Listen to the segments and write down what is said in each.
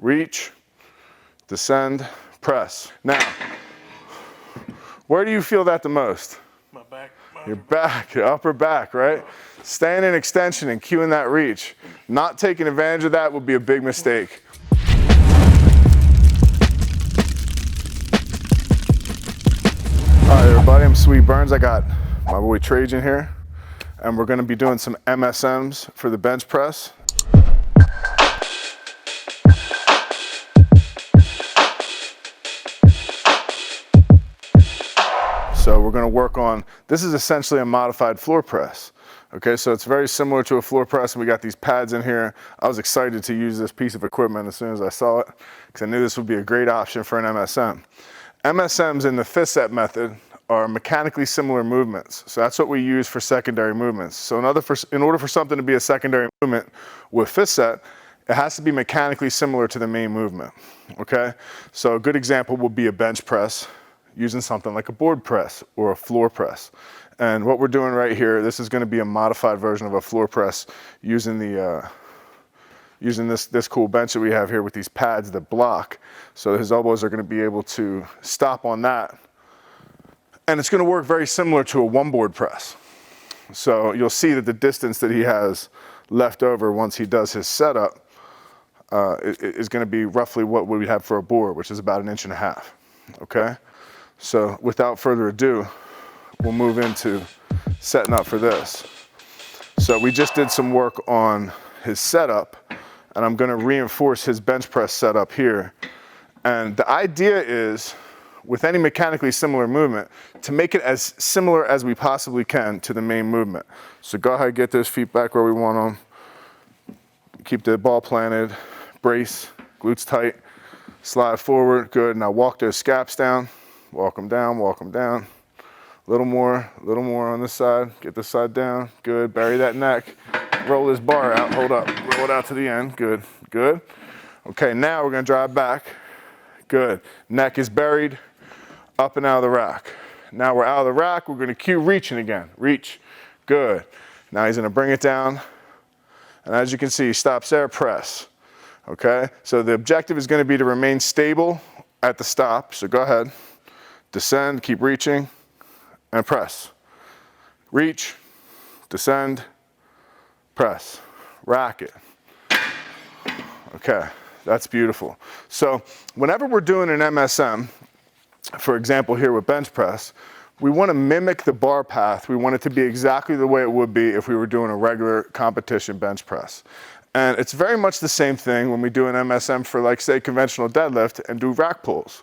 reach, descend, press. Now, where do you feel that the most? My back. Your back, your upper back, right? Staying in extension and cueing that reach. Not taking advantage of that would be a big mistake. All right, everybody, I'm Swede Burns. I got my boy Tragen here, and we're gonna be doing some MSMs for the bench press. So we're gonna work on, this is essentially a modified floor press. Okay, so it's very similar to a floor press, and we got these pads in here. I was excited to use this piece of equipment as soon as I saw it, because I knew this would be a great option for an MSM. MSMs in the fist set method are mechanically similar movements. So that's what we use for secondary movements. So in order for something to be a secondary movement with fist set, it has to be mechanically similar to the main movement, okay? So a good example would be a bench press using something like a board press or a floor press. And what we're doing right here, this is gonna be a modified version of a floor press using this cool bench that we have here with these pads that block. So his elbows are gonna be able to stop on that. And it's gonna work very similar to a one board press. So you'll see that the distance that he has left over once he does his setup is gonna be roughly what we have for a board, which is about 1.5 inches, okay? So without further ado, we'll move into setting up for this. So we just did some work on his setup, and I'm gonna reinforce his bench press setup here. And the idea is, with any mechanically similar movement, to make it as similar as we possibly can to the main movement. So go ahead, get those feet back where we want them. Keep the ball planted, brace, glutes tight, slide forward, good. Now walk those scaps down, walk them down, walk them down. A little more on this side, get this side down, good. Bury that neck, roll this bar out, hold up, roll it out to the end, good, good. Okay, now we're gonna drive back, good. Neck is buried, up and out of the rack. Now we're out of the rack, we're gonna cue reaching again, reach, good. Now he's gonna bring it down, and as you can see, he stops there, press, okay? So the objective is gonna be to remain stable at the stop, so go ahead. Descend, keep reaching, and press. Reach, descend, press, rack it. Okay, that's beautiful. So whenever we're doing an MSM, for example here with bench press, we want to mimic the bar path. We want it to be exactly the way it would be if we were doing a regular competition bench press. And it's very much the same thing when we do an MSM for, like, say, conventional deadlift and do rack pulls.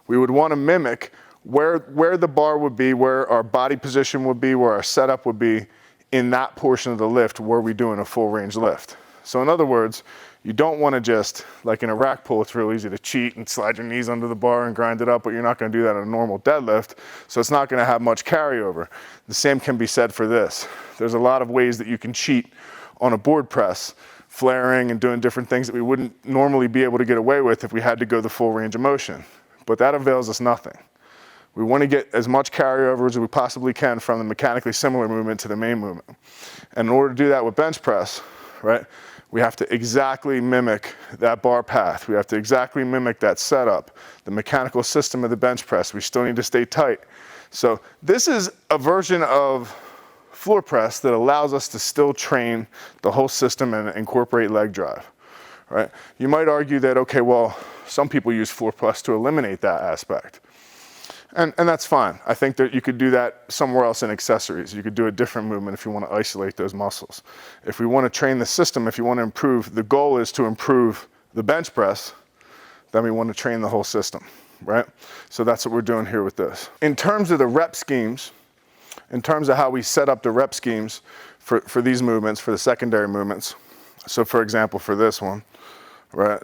We would want to mimic where the bar would be, where our body position would be, where our setup would be in that portion of the lift where we're doing a full range lift. So in other words, you don't want to just, like in a rack pull, it's real easy to cheat and slide your knees under the bar and grind it up, but you're not going to do that in a normal deadlift, so it's not going to have much carryover. The same can be said for this. There's a lot of ways that you can cheat on a board press, flaring and doing different things that we wouldn't normally be able to get away with if we had to go the full range of motion. But that avails us nothing. We want to get as much carryover as we possibly can from the mechanically similar movement to the main movement. And in order to do that with bench press, right, we have to exactly mimic that bar path. We have to exactly mimic that setup, the mechanical system of the bench press. We still need to stay tight. So this is a version of floor press that allows us to still train the whole system and incorporate leg drive, right? You might argue that, okay, well, some people use floor press to eliminate that aspect. And that's fine. I think that you could do that somewhere else in accessories. You could do a different movement if you want to isolate those muscles. If we want to train the system, if you want to improve, the goal is to improve the bench press, then we want to train the whole system, right? So that's what we're doing here with this. In terms of the rep schemes, in terms of how we set up the rep schemes for these movements, for the secondary movements, so for example, for this one, right,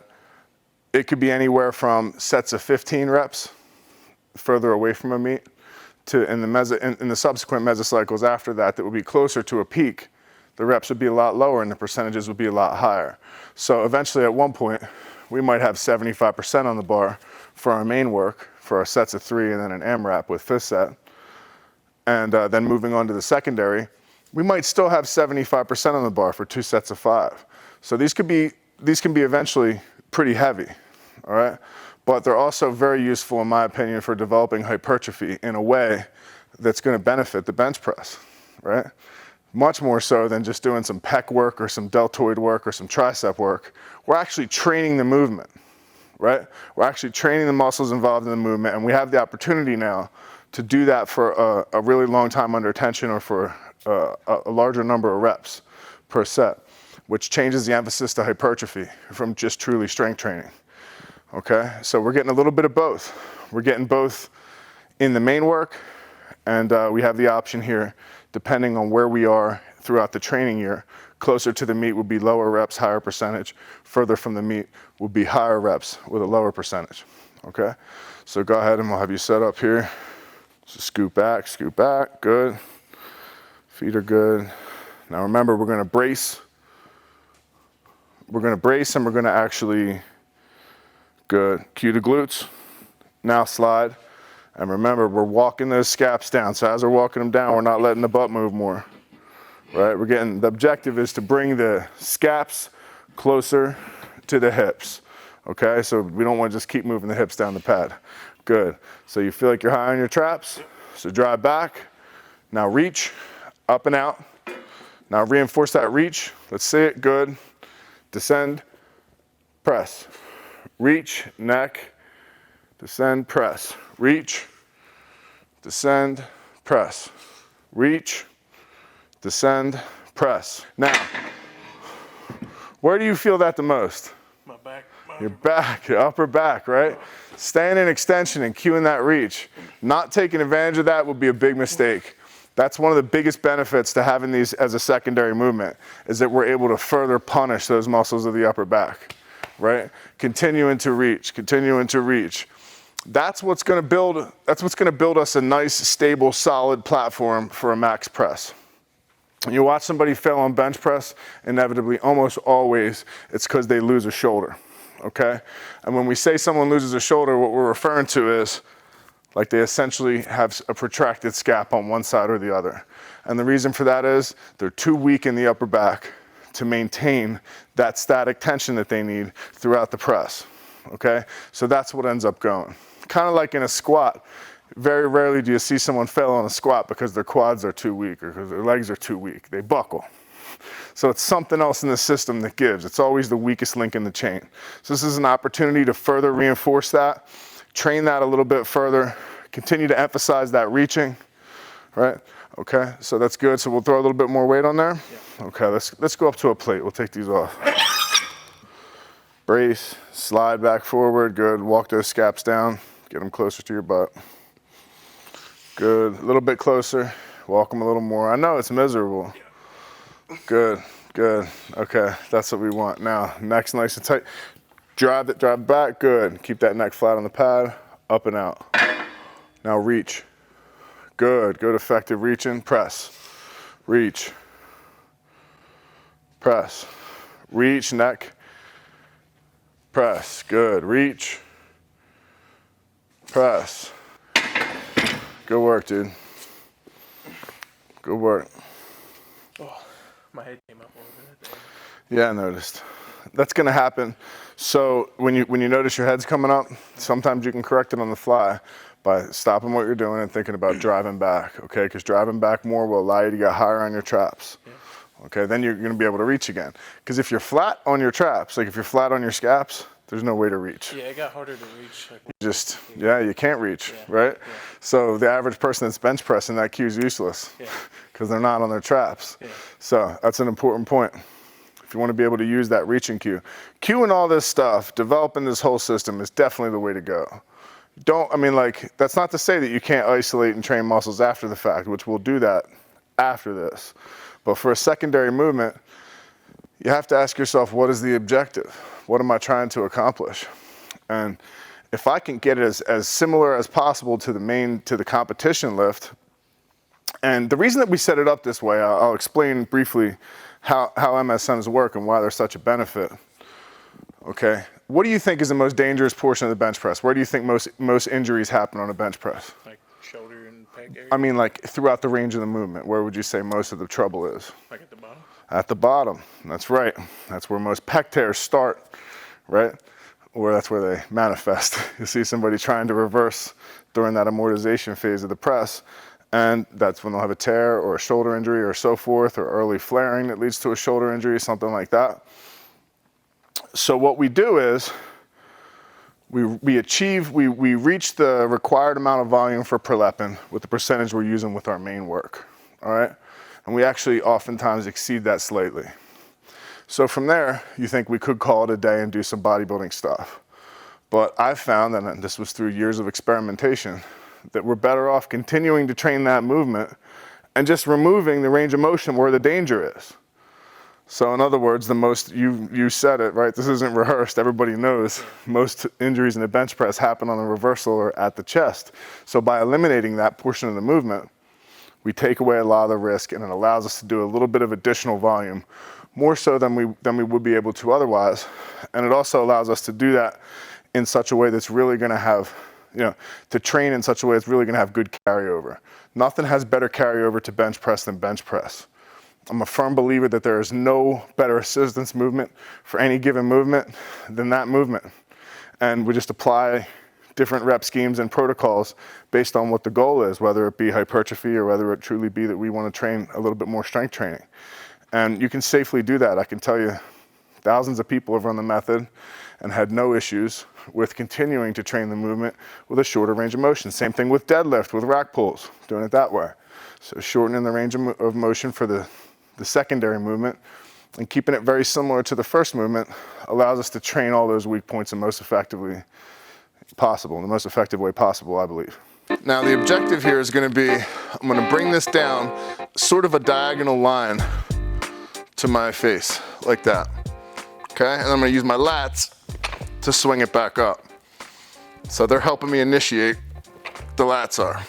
it could be anywhere from sets of 15 reps, further away from a meet, to in the subsequent mesocycles after that, that would be closer to a peak, the reps would be a lot lower and the percentages would be a lot higher. So eventually at one point, we might have 75% on the bar for our main work, for our sets of 3 and then an AMRAP with fist set. And then moving on to the secondary, we might still have 75% on the bar for 2 sets of 5. So these can be eventually pretty heavy, all right? But they're also very useful, in my opinion, for developing hypertrophy in a way that's gonna benefit the bench press, right? Much more so than just doing some pec work or some deltoid work or some tricep work. We're actually training the movement, right? We're actually training the muscles involved in the movement, and we have the opportunity now to do that for a really long time under tension or for a larger number of reps per set, which changes the emphasis to hypertrophy from just truly strength training. Okay, so we're getting a little bit of both. We're getting both in the main work, and we have the option here, depending on where we are throughout the training year. Closer to the meet would be lower reps, higher percentage. Further from the meet would be higher reps with a lower percentage. Okay, so go ahead and we'll have you set up here. So scoot back, good. Feet are good. Now remember, we're gonna brace. We're gonna brace and we're gonna actually, good, cue the glutes. Now slide. And remember, we're walking those scaps down. So as we're walking them down, we're not letting the butt move more, right? The objective is to bring the scaps closer to the hips, okay? So we don't want to just keep moving the hips down the pad. Good. So you feel like you're high on your traps. So drive back. Now reach, up and out. Now reinforce that reach. Let's see it, good. Descend, press. Reach, neck, descend, press. Reach, descend, press. Reach, descend, press. Now, where do you feel that the most? My back. Your back, your upper back, right? Staying in extension and cueing that reach. Not taking advantage of that would be a big mistake. That's one of the biggest benefits to having these as a secondary movement, is that we're able to further punish those muscles of the upper back, right? Continuing to reach, continuing to reach. That's what's gonna build us a nice, stable, solid platform for a max press. When you watch somebody fail on bench press, inevitably, almost always, it's because they lose a shoulder, okay? And when we say someone loses a shoulder, what we're referring to is, like, they essentially have a protracted scap on one side or the other. And the reason for that is they're too weak in the upper back to maintain that static tension that they need throughout the press, okay? So that's what ends up going. Kind of like in a squat. Very rarely do you see someone fail on a squat because their quads are too weak or because their legs are too weak. They buckle. So it's something else in the system that gives. It's always the weakest link in the chain. So this is an opportunity to further reinforce that, train that a little bit further, continue to emphasize that reaching, right? Okay, so that's good. So we'll throw a little bit more weight on there. Yeah. Okay, let's go up to a plate. We'll take these off. Brace, slide back forward, good. Walk those scaps down, get them closer to your butt. Good, a little bit closer, walk them a little more. I know it's miserable. Good, good, okay, that's what we want. Now, neck's nice and tight. Drive back, good. Keep that neck flat on the pad, up and out. Now reach, good, effective reaching, press, reach, press, reach, neck, press, good, reach, press. Good work, dude. Good work. Oh, my head came up a little bit. Yeah, I noticed. That's gonna happen. So when you notice your head's coming up, sometimes you can correct it on the fly by stopping what you're doing and thinking about driving back, okay? Because driving back more will allow you to get higher on your traps. Yeah. Okay, then you're gonna be able to reach again. Because if you're flat on your traps, like if you're flat on your scaps, there's no way to reach. Yeah, it got harder to reach. You can't reach, right? Yeah. So the average person that's bench pressing, that cue is useless because they're not on their traps. Yeah. So that's an important point. If you want to be able to use that reaching cue. Cueing all this stuff, developing this whole system is definitely the way to go. That's not to say that you can't isolate and train muscles after the fact, which we'll do that after this. But for a secondary movement, you have to ask yourself, what is the objective? What am I trying to accomplish? And if I can get it as similar as possible to the competition lift, and the reason that we set it up this way, I'll explain briefly how MSMs work and why they're such a benefit. Okay, what do you think is the most dangerous portion of the bench press? Where do you think most injuries happen on a bench press? Like shoulder and pec area? I mean, like throughout the range of the movement, where would you say most of the trouble is? Like at the bottom? At the bottom, that's right. That's where most pec tears start, right? or that's where they manifest. You see somebody trying to reverse during that amortization phase of the press, and that's when they'll have a tear or a shoulder injury or so forth, or early flaring that leads to a shoulder injury, something like that. So what we do is we reach the required amount of volume for prolepin with the percentage we're using with our main work, all right? And we actually oftentimes exceed that slightly. So from there, you think we could call it a day and do some bodybuilding stuff. But I've found, and this was through years of experimentation, that we're better off continuing to train that movement and just removing the range of motion where the danger is. So in other words, you said it, right? This isn't rehearsed, everybody knows most injuries in the bench press happen on the reversal or at the chest. So by eliminating that portion of the movement, we take away a lot of the risk, and it allows us to do a little bit of additional volume, more so than we would be able to otherwise. And it also allows us to do that in such a way that's really gonna have, to train in such a way that's really gonna have good carryover. Nothing has better carryover to bench press than bench press. I'm a firm believer that there is no better assistance movement for any given movement than that movement. And we just apply different rep schemes and protocols based on what the goal is, whether it be hypertrophy or whether it truly be that we want to train a little bit more strength training. And you can safely do that. I can tell you thousands of people have run the method and had no issues with continuing to train the movement with a shorter range of motion. Same thing with deadlift, with rack pulls, doing it that way. So shortening the range of motion for the secondary movement and keeping it very similar to the first movement allows us to train all those weak points the most effectively possible, in the most effective way possible, I believe. Now the objective here is going to be, I'm going to bring this down sort of a diagonal line to my face, like that. Okay, and I'm going to use my lats to swing it back up. So they're helping me initiate, the lats are.